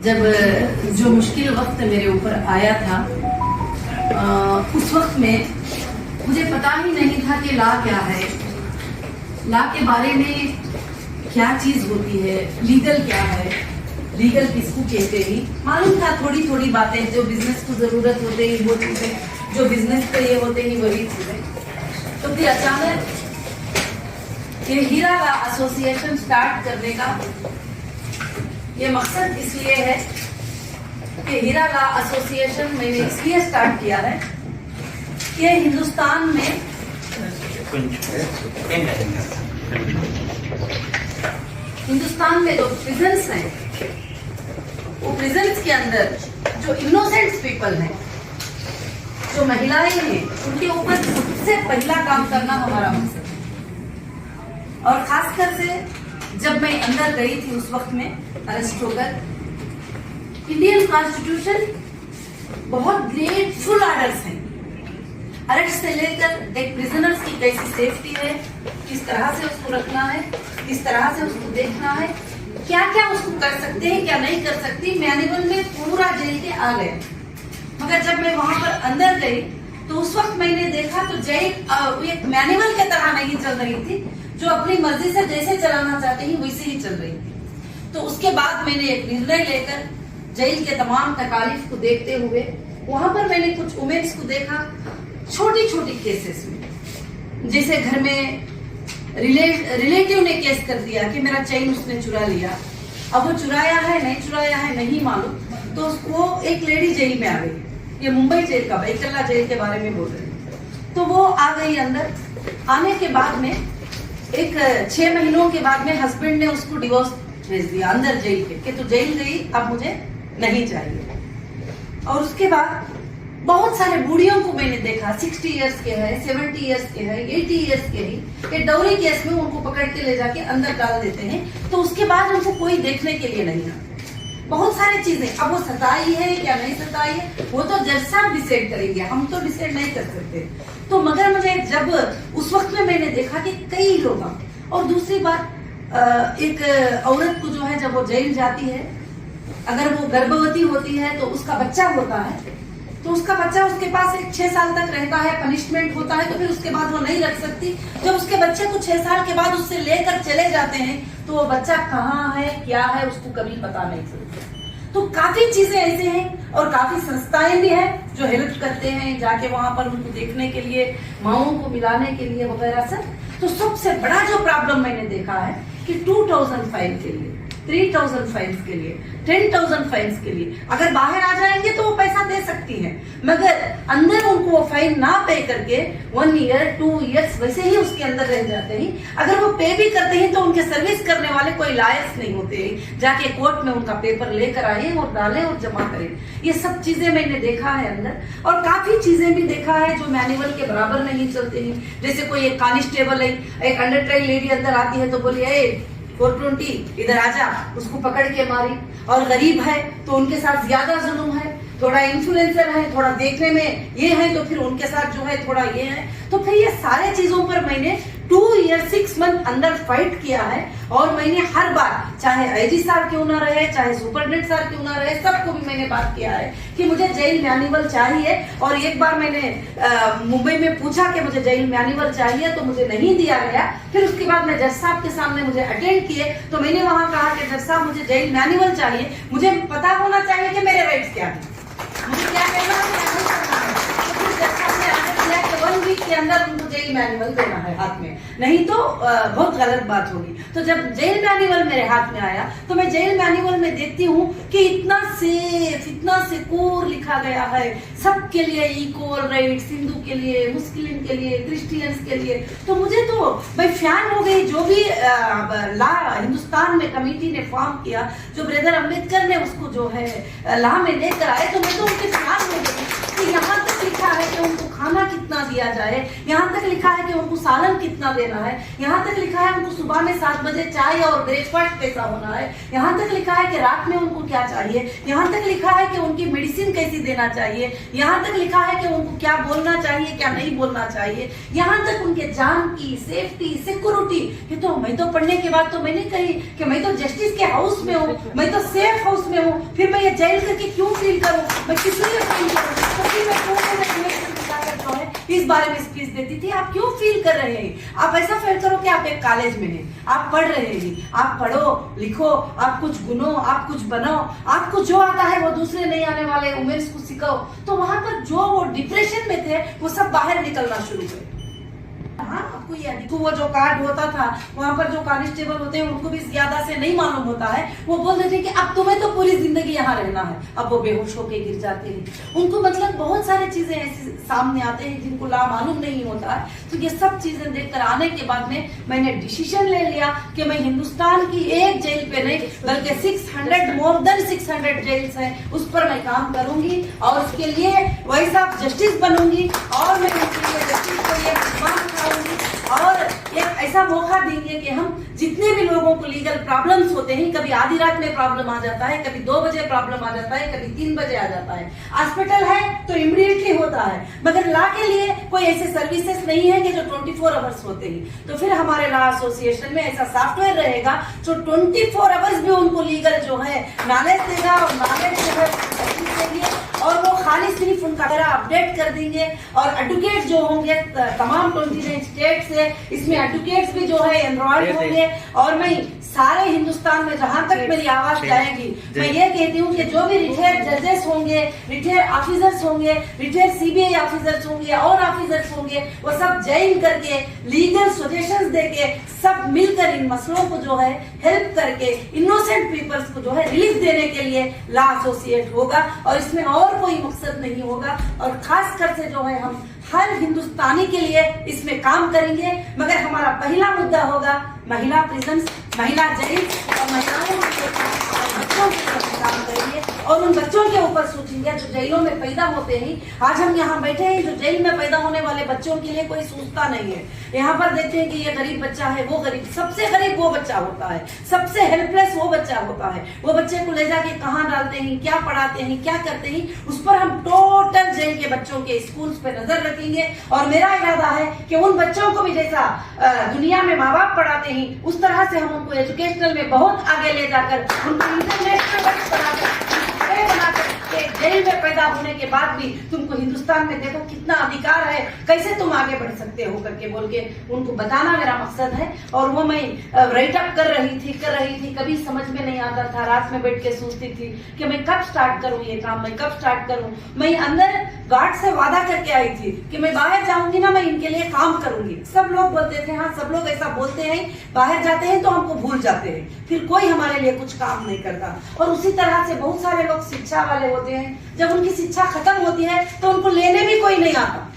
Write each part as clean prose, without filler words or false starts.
जब जो मुश्किल वक्त मेरे ऊपर आया था उस वक्त में मुझे पता ही नहीं था कि लॉ क्या है, लॉ के बारे में क्या चीज होती है, लीगल क्या है, लीगल किसको कहते हैं। मालूम था थोड़ी थोड़ी बातें, जो बिजनेस को जरूरत होते ही वो चीजें, जो बिजनेस के लिए होते ही वही चीजें। तो फिर अचानक ये हीरा लॉ एसोसिएशन स्टार्ट करने का ये मकसद इसलिए है कि हीरा लॉ एसोसिएशन मैंने इसलिए स्टार्ट किया है कि हिंदुस्तान में जो प्रिजन्स हैं, वो प्रिजन्स के अंदर जो इनोसेंट पीपल हैं, जो महिलाएं हैं, उनके ऊपर सबसे पहला काम करना हमारा मकसद है। और खासकर से जब मैं अंदर गई थी उस वक्त में अरेस्ट होकर, इंडियन कॉन्स्टिट्यूशन बहुत ग्रेटफुल ऑर्डर्स हैं। अरेस्ट से लेकर एक प्रिजनर्स की कैसी सेफ्टी है, किस तरह से उसको रखना है, किस तरह से उसको देखना है, क्या क्या उसको कर सकते हैं, क्या नहीं कर सकती, मैनुअल में पूरा जेल के आ गया। मगर जब मैं वहां पर अंदर गई तो उस वक्त मैंने देखा तो जेल एक मैनुअल के तरह नहीं चल रही थी, जो अपनी मर्जी से जैसे चलाना चाहते ही वैसे ही चल रही थी। तो उसके बाद मैंने एक निर्णय लेकर जेल के तमाम तकालीफ को देखते हुए वहां पर मैंने कुछ वुमेन्स को देखा, छोटी छोटी केसेस में, जैसे घर में रिलेटिव ने केस कर दिया कि मेरा चेन उसने चुरा लिया। अब वो चुराया है नहीं चुराया है नहीं मालूम, तो वो एक लेडी जेल में आ गई। ये मुंबई जेल का, बैतुल्ला जेल के बारे में बोल रहे। तो वो आ गई अंदर। आने के बाद में एक 6 महीनों के बाद में हस्बैंड ने उसको डिवोर्स भेज दिया अंदर जेल के, कि तू जेल गई, अब मुझे नहीं चाहिए। और उसके बाद बहुत सारे बूढ़ियों को मैंने देखा, 60 इयर्स के है, 70 इयर्स के है, 80 इयर्स के ही, कि डौरी केस में उनको पकड़ के ले जाके अंदर डाल देते हैं। तो उसके बाद उनको कोई देखने के लिए नहीं आता। बहुत सारी चीजें, अब वो सताई है क्या नहीं सताई है, वो तो जज साहब डिसाइड करेंगे, हम तो डिसाइड नहीं कर सकते। तो मगर मुझे जब उस वक्त में मैंने देखा कि कई लोग, और दूसरी बात एक औरत को जो है जब वो जेल जाती है, अगर वो गर्भवती होती है तो उसका बच्चा होता है, तो उसका बच्चा उसके पास 6 साल तक रहता है, पनिशमेंट होता है, तो फिर उसके बाद वो नहीं रख सकती। जब उसके बच्चे को 6 साल के बाद उससे लेकर चले जाते हैं तो वो बच्चा कहाँ है क्या है उसको कभी पता नहीं चलता। तो काफी चीजें ऐसे हैं, और काफी संस्थाएं भी हैं जो हेल्प करते हैं जाके वहां पर उनको देखने के लिए, माओं को मिलाने के लिए वगैरह सब। तो सबसे बड़ा जो प्रॉब्लम मैंने देखा है कि 2000 फाइन के लिए, 3000 फाइन्स के लिए, 10,000 फाइन्स के लिए अगर बाहर आ जाएंगे तो वो पैसा दे सकती हैं, मगर अंदर उनको वो फाइन ना पे करके 1 ईयर 2 इयर्स वैसे ही उसके अंदर रह जाते हैं। अगर वो पे भी करते हैं तो उनके सर्विस करने वाले कोई लायक नहीं होते हैं, जाके कोर्ट में उनका पेपर लेकर आए और डालें और जमा करें। ये सब चीजें मैंने देखा है अंदर, और काफी चीजें भी देखा है जो मैनुअल के बराबर नहीं चलते हैं। जैसे कोई एक कांस्टेबल है, एक अंडर ट्रायल लेडी अंदर आती है तो बोलिए 420 इधर आजा, उसको पकड़ के मारी। और गरीब है तो उनके साथ ज्यादा जुल्म है, थोड़ा इन्फ्लुएंसर है, थोड़ा देखने में ये है तो फिर उनके साथ जो है थोड़ा ये है। तो फिर ये सारे चीजों पर मैंने 2 ईयर 6 मंथ अंदर फाइट किया है। और मैंने हर बार, चाहे आईजी साहब क्यों ना रहे, चाहे सुपरडेंट साहब क्यों ना रहे, सबको भी मैंने बात किया है कि मुझे जेल मैनुअल चाहिए। और एक बार मैंने मुंबई में पूछा कि मुझे जेल मैनुअल चाहिए, तो मुझे नहीं दिया गया। फिर उसके बाद मैं जज साहब के सामने मुझे अटेंड किए तो मैंने वहां कहा कि जज साहब मुझे जेल मैनुअल चाहिए, मुझे पता होना चाहिए कि मेरे राइट्स क्या है, मुझे क्या करना है क्या नहीं करना है। तो फिर जज साहब ने आदेश दिया कि 1 वीक के अंदर उनको जेल मैनुअल देना है हाथ में, नहीं तो बहुत गलत बात होगी। तो जब जेल मैनुअल मेरे हाथ में आया तो मैं जेल मैनुअल में देखती हूँ कि इतना सेफ, इतना सिक्योर लिखा गया है, सबके लिए इक्वल राइट्स, हिंदू के लिए, मुस्लिम के लिए, क्रिश्चियंस के लिए। तो मुझे तो मैं फैन हो गई। जो भी लॉ हिंदुस्तान में कमेटी ने फॉर्म किया, जो ब्रदर अम्बेडकर ने उसको जो है लॉ में लेकर आए, तो मैं तो उनके फैन हो गई। कि यहाँ तक लिखा है कि उनको खाना कितना दिया जाए, यहाँ तक लिखा है कि उनको सालन कितना देना है, यहाँ तक लिखा है उनको सुबह में 7 बजे चाय और ब्रेकफास्ट कैसा होना है, यहाँ तक लिखा है कि रात में उनको क्या चाहिए, यहाँ तक लिखा है कि उनकी मेडिसिन कैसी देना चाहिए, यहाँ तक लिखा है कि उनको क्या बोलना चाहिए क्या नहीं बोलना चाहिए, यहाँ तक उनके जान की सेफ्टी सिक्योरिटी। ये तो मैं तो पढ़ने के बाद तो मैंने कही कि मैं तो जस्टिस के हाउस में हूँ, मैं तो सेफ हाउस में हूँ, फिर मैं ये जेल करके क्यों फील करूँ, मैं किस लिए फील करूँ, तो फिर मैं जो है इस बारे में स्पीच देती थी। आप क्यों फील कर रहे हैं, आप ऐसा फील करो कि आप एक कॉलेज में हैं, आप पढ़ रहे हैं, आप पढ़ो लिखो, आप कुछ गुनो, आप कुछ बनो, आपको जो आता है वो दूसरे नहीं आने वाले उमेश को सिखाओ। तो वहां पर जो वो डिप्रेशन में थे वो सब बाहर निकलना शुरू करे। हाँ, आपको ये वो जो कार्ड होता था वहाँ पर जो कांस्टेबल होते हैं उनको भी ज्यादा से नहीं मालूम होता है, वो बोल देते हैं कि अब तुम्हें तो पूरी जिंदगी यहाँ रहना है। अब वो बेहोश होके गिर जाते हैं। उनको मतलब बहुत सारी चीजें ऐसी सामने आते हैं जिनको मालूम नहीं होता है। तो ये सब चीजें देखकर आने के बाद में मैंने डिसीजन ले लिया कि मैं हिंदुस्तान की एक जेल पे नहीं बल्कि 600 मोर देन 600 जेल्स हैं उस पर मैं काम करूंगी और उसके लिए वैसा जस्टिस बनूंगी और मैं उसके लिए जस्टिस को ये और एक ऐसा मौका देंगे कि हम जितने भी लोगों को लीगल प्रॉब्लम्स होते हैं, कभी आधी रात में प्रॉब्लम आ जाता है, कभी 2 बजे प्रॉब्लम आ जाता है, कभी 3 बजे आ जाता है, हॉस्पिटल है तो इमीडिएटली होता है, मगर लॉ के लिए कोई ऐसे सर्विसेज नहीं है कि जो 24 आवर्स होते हैं। तो फिर हमारे लॉ एसोसिएशन में ऐसा सॉफ्टवेयर रहेगा जो 24 आवर्स भी उनको लीगल जो है नॉलेज देगा और नॉलेज जो है देंगे और वो खाली सिर्फ उनका अपडेट कर देंगे। और एडवोकेट जो होंगे तमाम 29 स्टेट से, इसमें एडवोकेट्स भी जो है एनरोल्ड होंगे। और मैं सारे हिंदुस्तान में जहां तक मेरी आवाज जाएगी मैं ये कहती हूँ कि जो भी रिटायर्ड जजेस होंगे, रिटायर्ड ऑफिसर्स होंगे, रिटायर्ड सीबीआई ऑफिसर्स होंगे और ऑफिसर्स होंगे, वो सब ज्वाइन करके लीगल सजेशंस देके सब मिलकर इन मसलों को जो है हेल्प करके इनोसेंट पीपल्स को जो है रिलीफ देने के लिए लॉ एसोसिएट होगा। और इसमें और कोई मकसद नहीं होगा। और खास कर से जो है हम हर हिंदुस्तानी के लिए इसमें काम करेंगे, मगर हमारा पहला मुद्दा होगा महिला प्रिजन्स, महिला जेल और महिलाओं बच्चों के ऊपर काम करेंगे और उन बच्चों के ऊपर सोचेंगे जो जेलों में पैदा होते हैं। आज हम यहाँ बैठे हैं, जो जेल में पैदा होने वाले बच्चों के लिए कोई सोचता नहीं है। यहाँ पर देखते हैं कि ये गरीब बच्चा है, वो गरीब, सबसे गरीब वो बच्चा होता है, सबसे हेल्पलेस वो बच्चा होता है। वो बच्चे को ले जाके कहाँ डालते हैं, क्या पढ़ाते हैं, क्या करते हैं, उस पर हम टोटल जेल के बच्चों के स्कूल्स पे नजर रखेंगे। और मेरा इरादा है कि उन बच्चों को भी जैसा दुनिया में माँ बाप पढ़ाते हैं उस तरह से हम उनको एजुकेशनल में बहुत आगे ले जाकर उनको इंटरनेशनल जेल में पैदा होने के बाद भी तुमको हिंदुस्तान में देखो कितना अधिकार है, कैसे तुम आगे बढ़ सकते हो करके बोल के उनको बताना मेरा मकसद है। और वो मैं राइट अप कर रही थी, कभी समझ में नहीं आता था, रात में बैठ के सोचती थी कि मैं कब स्टार्ट करूं ये काम, मैं कब स्टार्ट करूं। मैं अंदर गार्ड से वादा करके आई थी कि मैं बाहर जाऊंगी ना, मैं इनके लिए काम करूंगी। सब लोग बोलते थे, हाँ सब लोग ऐसा बोलते हैं, बाहर जाते हैं तो हमको भूल जाते हैं, फिर कोई हमारे लिए कुछ काम नहीं करता। और उसी तरह से बहुत सारे लोग शिक्षा वाले होते हैं, जब उनकी शिक्षा खत्म होती है तो उनको लेने भी कोई नहीं आता।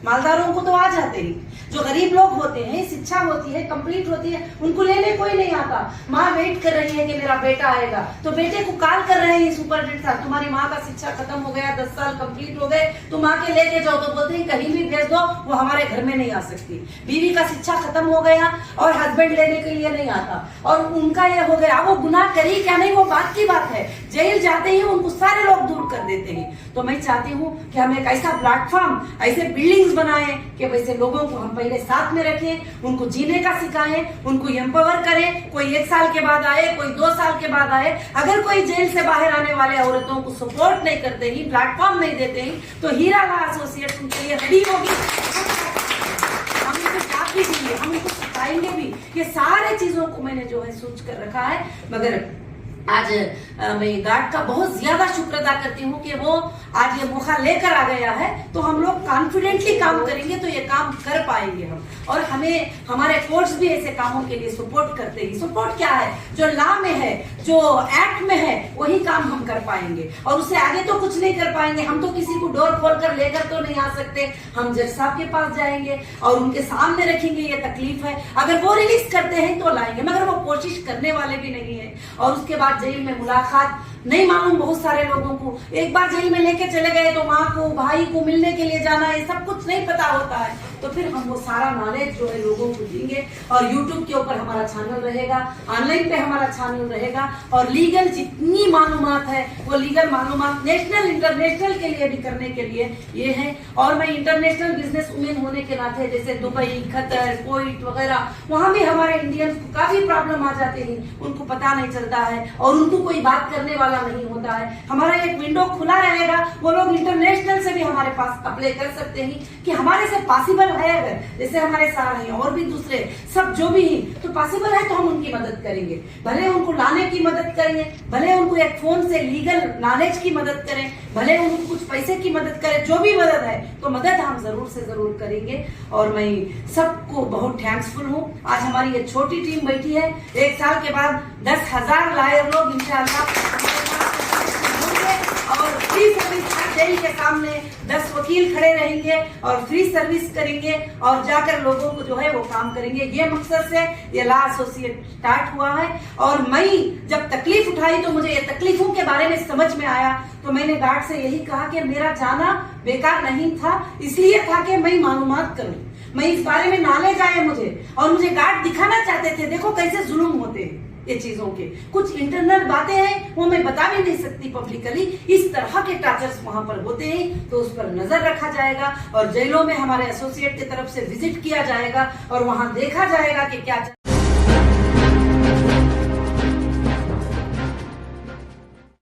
मालदारों को तो आ जाते हैं, जो गरीब लोग होते हैं, शिक्षा होती है कंप्लीट होती है, उनको लेने कोई नहीं आता। माँ वेट कर रही है कि मेरा बेटा आएगा, तो बेटे को कॉल कर रहे हैं सुपरडेंट साहब, तुम्हारी माँ का शिक्षा खत्म हो गया, 10 साल कंप्लीट हो गए, तुम माँ के लेके जाओ। तो बोलते हैं कहीं भी भेज दो, वो हमारे घर में नहीं आ सकती। बीवी का शिक्षा खत्म हो गया और हस्बैंड लेने के लिए नहीं आता, और उनका ये हो गया, वो गुनाह करी क्या नहीं वो बात की बात है। जेल जाते ही उनको सारे लोग दूर कर देते हैं। तो मैं चाहती हूँ कि हम एक ऐसा प्लेटफॉर्म, ऐसे बिल्डिंग्स बनाए कि वैसे लोगों को हम पहले साथ में रखें, उनको जीने का सिखाएं, उनको एम्पावर करें। कोई 1 साल के बाद आए, कोई 2 साल के बाद आए, अगर कोई जेल से बाहर आने वाले औरतों को सपोर्ट नहीं करते ही, प्लेटफॉर्म नहीं देते ही, तो हीरा लॉ एसोसिएट उनके लिए रेडी होगी। हम उनको साथ भी देंगे, हम उनको सिखाएंगे भी। ये सारे चीजों को मैंने जो है सोच कर रखा है। मगर आज मैं गार्ड का बहुत ज्यादा शुक्र अदा करती हूँ कि वो आज ये मौका लेकर आ गया है। तो हम लोग कॉन्फिडेंटली काम करेंगे तो ये काम कर पाएंगे हम। और हमें हमारे कोर्ट्स भी ऐसे कामों के लिए सपोर्ट करते हैं। सपोर्ट क्या है, जो लॉ में है, जो एक्ट में है, वही काम हम कर पाएंगे और उससे आगे तो कुछ नहीं कर पाएंगे। हम तो किसी को डोर खोल कर लेकर तो नहीं आ सकते। हम जज साहब के पास जाएंगे और उनके सामने रखेंगे ये तकलीफ है, अगर वो रिलीज करते हैं तो लाएंगे, मगर वो कोशिश करने वाले भी नहीं है। और उसके बाद जेल में मुलाकात नहीं मालूम बहुत सारे लोगों को। एक बार जेल में लेके चले गए तो माँ को भाई को मिलने के लिए जाना, ये सब कुछ नहीं पता होता है। तो फिर हम वो सारा नॉलेज जो है लोगों को देंगे, और यूट्यूब के ऊपर हमारा चैनल रहेगा, ऑनलाइन पे हमारा चैनल रहेगा, और लीगल जितनी मालूमात है वो लीगल मालूमात नेशनल इंटरनेशनल के लिए भी करने के लिए ये है। और मैं इंटरनेशनल बिजनेस वुमेन होने के नाते जैसे दुबई, कतर, कुवैत वगैरह, वहां भी हमारे इंडियंस को काफी प्रॉब्लम आ जाते हैं, उनको पता नहीं चलता है और उनको कोई बात करने वाला नहीं होता है। हमारा एक विंडो खुला रहेगा, वो लोग इंटरनेशनल से भी हमारे पास अप्लाई कर सकते हैं कि हमारे से पॉसिबल है। अगर जैसे हमारे सार हैं और भी दूसरे सब जो भी हैं तो पॉसिबल है तो हम उनकी मदद करेंगे, भले उनको लाने की मदद करेंगे, भले उनको एक फोन से लीगल नॉलेज की मदद करें, भले उनको कुछ पैसे की मदद करें, जो भी मदद है तो मदद हम जरूर से जरूर करेंगे। और मैं सबको बहुत थैंक्सफुल हूँ। आज हमारी ये छोटी टीम बैठी है, 1 साल के बाद 10,000 लायर लोग इंशाअल्लाह, और फ्री सर्विस जेल के सामने 10 वकील खड़े रहेंगे और फ्री सर्विस करेंगे और जाकर लोगों को जो है वो काम करेंगे। ये मकसद से ये लॉ एसोसिएट स्टार्ट हुआ है। और मैं जब तकलीफ उठाई तो मुझे ये तकलीफों के बारे में समझ में आया, तो मैंने गार्ड से यही कहा कि मेरा जाना बेकार नहीं था, इसलिए था कि मैं मालूमात करूं, मैं इस बारे में नॉलेज आए मुझे, और मुझे गार्ड दिखाना चाहते थे देखो कैसे जुल्म होते हैं ये चीजों के। कुछ इंटरनल बातें हैं वो मैं बता भी नहीं सकती पब्लिकली, इस तरह के टार्चर्स वहां पर होते हैं, तो उस पर नजर रखा जाएगा और जेलों में हमारे एसोसिएट की तरफ से विजिट किया जाएगा और वहां देखा जाएगा कि क्या